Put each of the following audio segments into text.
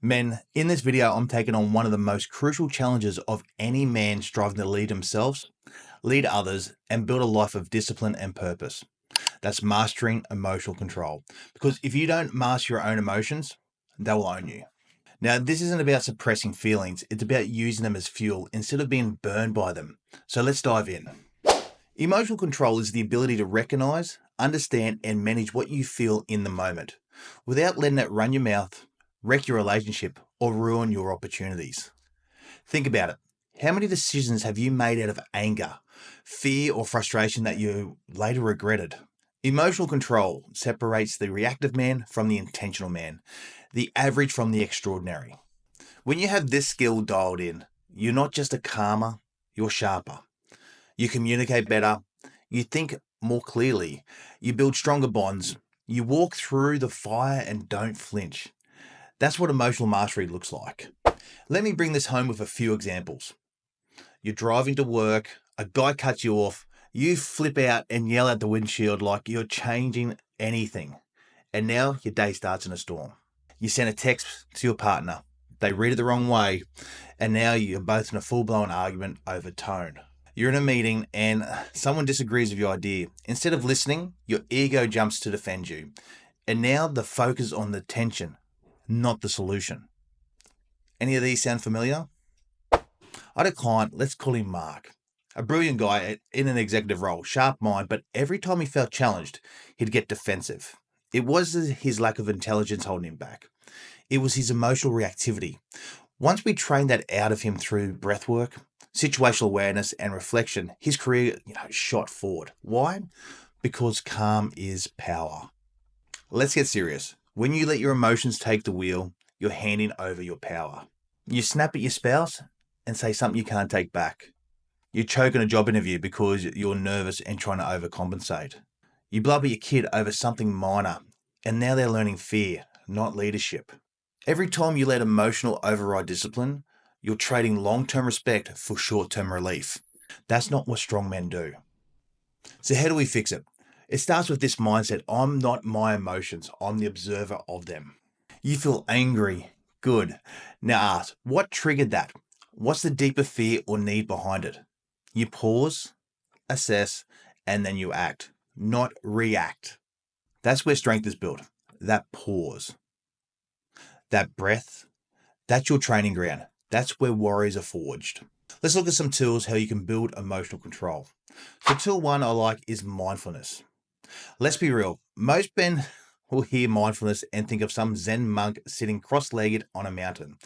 Men, in this video, I'm taking on one of the most crucial challenges of any man striving to lead themselves, lead others, and build a life of discipline and purpose. That's mastering emotional control. Because if you don't master your own emotions, they will own you. Now, this isn't about suppressing feelings, it's about using them as fuel instead of being burned by them. So let's dive in. Emotional control is the ability to recognize, understand, and manage what you feel in the moment without letting it run your mouth, wreck your relationship, or ruin your opportunities. Think about it. How many decisions have you made out of anger, fear, or frustration that you later regretted? Emotional control separates the reactive man from the intentional man, the average from the extraordinary. When you have this skill dialed in, you're not just a calmer, you're sharper. You communicate better, you think more clearly, you build stronger bonds, you walk through the fire and don't flinch. That's what emotional mastery looks like. Let me bring this home with a few examples. You're driving to work, a guy cuts you off, you flip out and yell at the windshield like you're changing anything. And now your day starts in a storm. You send a text to your partner, they read it the wrong way, and now you're both in a full-blown argument over tone. You're in a meeting and someone disagrees with your idea. Instead of listening, your ego jumps to defend you. And now the focus on the tension, not the solution. Any of these sound familiar? I had a client, let's call him Mark. A brilliant guy in an executive role, sharp mind, but every time he felt challenged, he'd get defensive. It wasn't his lack of intelligence holding him back. It was his emotional reactivity. Once we trained that out of him through breath work, situational awareness, and reflection, his career shot forward. Why? Because calm is power. Let's get serious. When you let your emotions take the wheel, you're handing over your power. You snap at your spouse and say something you can't take back. You choke in a job interview because you're nervous and trying to overcompensate. You blubber your kid over something minor, and now they're learning fear, not leadership. Every time you let emotional override discipline, you're trading long-term respect for short-term relief. That's not what strong men do. So how do we fix it? It starts with this mindset: I'm not my emotions, I'm the observer of them. You feel angry. Good. Now ask, what triggered that? What's the deeper fear or need behind it? You pause, assess, and then you act, not react. That's where strength is built. That pause, that breath, that's your training ground. That's where warriors are forged. Let's look at some tools how you can build emotional control. So tool one I like is mindfulness. Let's be real. Most men will hear mindfulness and think of some Zen monk sitting cross-legged on a mountain.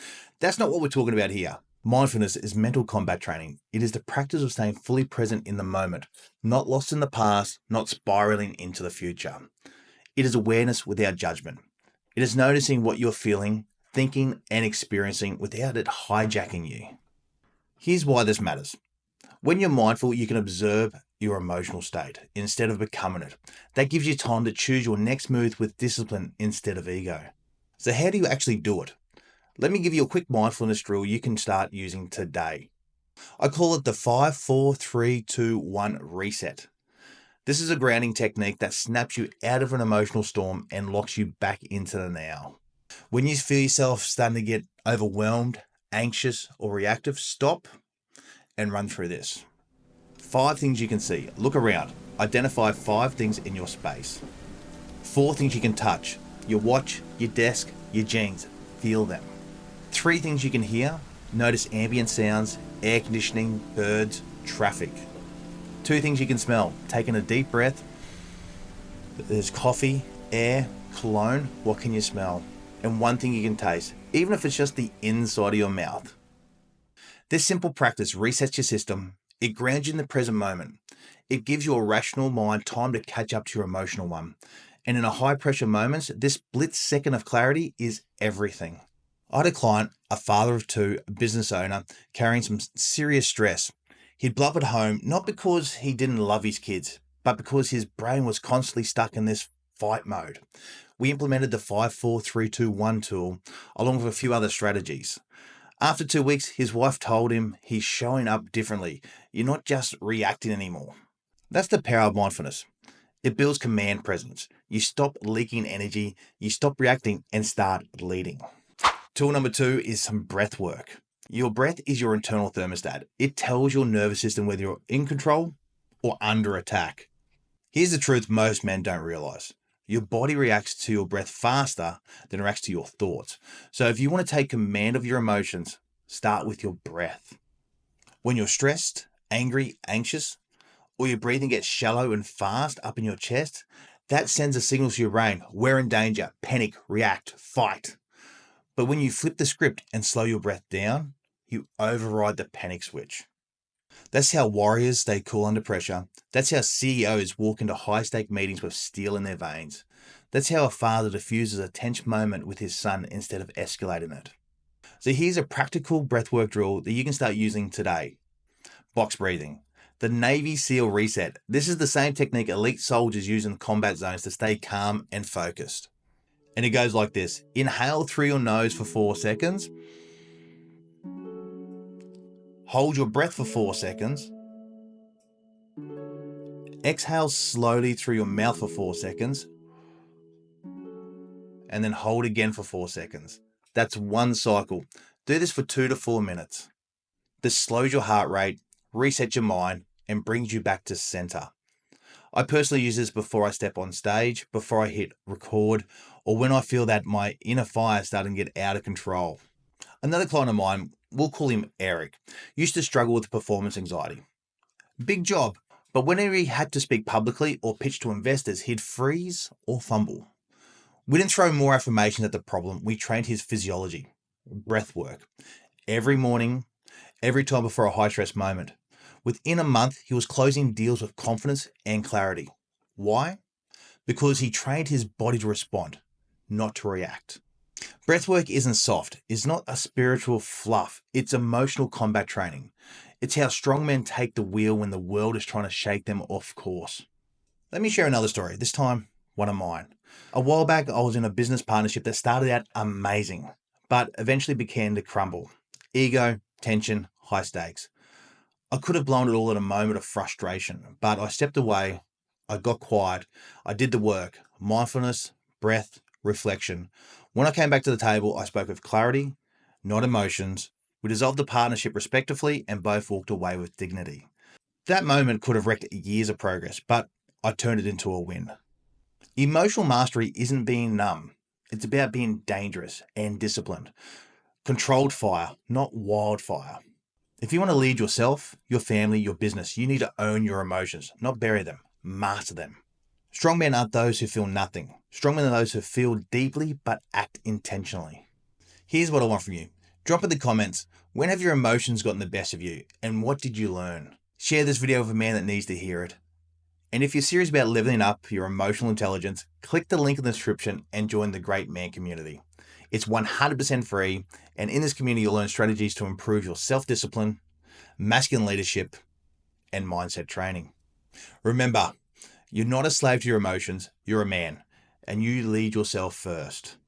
That's not what we're talking about here. Mindfulness is mental combat training. It is the practice of staying fully present in the moment, not lost in the past, not spiraling into the future. It is awareness without judgment. It is noticing what you're feeling, thinking, and experiencing without it hijacking you. Here's why this matters. When you're mindful, you can observe your emotional state instead of becoming it. That gives you time to choose your next move with discipline instead of ego. So how do you actually do it? Let me give you a quick mindfulness drill you can start using today. I call it the 5, 4, 3, 2, 1 reset. This is a grounding technique that snaps you out of an emotional storm and locks you back into the now. When you feel yourself starting to get overwhelmed, anxious, or reactive, stop and run through this. 5 things you can see. Look around. Identify 5 things in your space. 4 things you can touch. Your watch, your desk, your jeans. Feel them. 3 things you can hear. Notice ambient sounds, air conditioning, birds, traffic. 2 things you can smell. Taking a deep breath. There's coffee, air, cologne. What can you smell? And 1 thing you can taste, even if it's just the inside of your mouth. This simple practice resets your system. It grounds you in the present moment. It gives your rational mind time to catch up to your emotional one. And in a high pressure moments, this split second of clarity is everything. I had a client, a father of 2, a business owner, carrying some serious stress. He'd blubbered home, not because he didn't love his kids, but because his brain was constantly stuck in this fight mode. We implemented the 5, 4, 3, 2, 1 tool, along with a few other strategies. After 2 weeks, his wife told him he's showing up differently. You're not just reacting anymore. That's the power of mindfulness. It builds command presence. You stop leaking energy, you stop reacting and start leading. Tool number 2 is some breath work. Your breath is your internal thermostat. It tells your nervous system whether you're in control or under attack. Here's the truth most men don't realize. Your body reacts to your breath faster than it reacts to your thoughts. So if you want to take command of your emotions, start with your breath. When you're stressed, angry, anxious, or your breathing gets shallow and fast up in your chest, that sends a signal to your brain, we're in danger, panic, react, fight. But when you flip the script and slow your breath down, you override the panic switch. That's how warriors stay cool under pressure. That's how CEOs walk into high-stake meetings with steel in their veins. That's how a father diffuses a tense moment with his son instead of escalating it. So here's a practical breathwork drill that you can start using today. Box breathing. The Navy SEAL reset. This is the same technique elite soldiers use in combat zones to stay calm and focused. And it goes like this. Inhale through your nose for 4 seconds. Hold your breath for 4 seconds. Exhale slowly through your mouth for 4 seconds. And then hold again for 4 seconds. That's one cycle. Do this for 2 to 4 minutes. This slows your heart rate, resets your mind, and brings you back to center. I personally use this before I step on stage, before I hit record, or when I feel that my inner fire is starting to get out of control. Another client of mine, we'll call him Eric, used to struggle with performance anxiety. Big job, but whenever he had to speak publicly or pitch to investors, he'd freeze or fumble. We didn't throw more affirmations at the problem, we trained his physiology, breath work, every morning, every time before a high-stress moment. Within a month, he was closing deals with confidence and clarity. Why? Because he trained his body to respond, not to react. Breathwork isn't soft. It's not a spiritual fluff. It's emotional combat training. It's how strong men take the wheel when the world is trying to shake them off course. Let me share another story, this time one of mine. A while back, I was in a business partnership that started out amazing, but eventually began to crumble. Ego, tension, high stakes. I could have blown it all at a moment of frustration, but I stepped away, I got quiet, I did the work, mindfulness, breath, reflection. When I came back to the table, I spoke with clarity, not emotions. We dissolved the partnership respectfully and both walked away with dignity. That moment could have wrecked years of progress, but I turned it into a win. Emotional mastery isn't being numb. It's about being dangerous and disciplined. Controlled fire, not wildfire. If you want to lead yourself, your family, your business, you need to own your emotions, not bury them, master them. Strong men aren't those who feel nothing. Strong men are those who feel deeply but act intentionally. Here's what I want from you. Drop in the comments, when have your emotions gotten the best of you and what did you learn? Share this video with a man that needs to hear it. And if you're serious about leveling up your emotional intelligence, click the link in the description and join the Great Man community. It's 100% free, and in this community you'll learn strategies to improve your self-discipline, masculine leadership, and mindset training. Remember, you're not a slave to your emotions, you're a man, and you lead yourself first.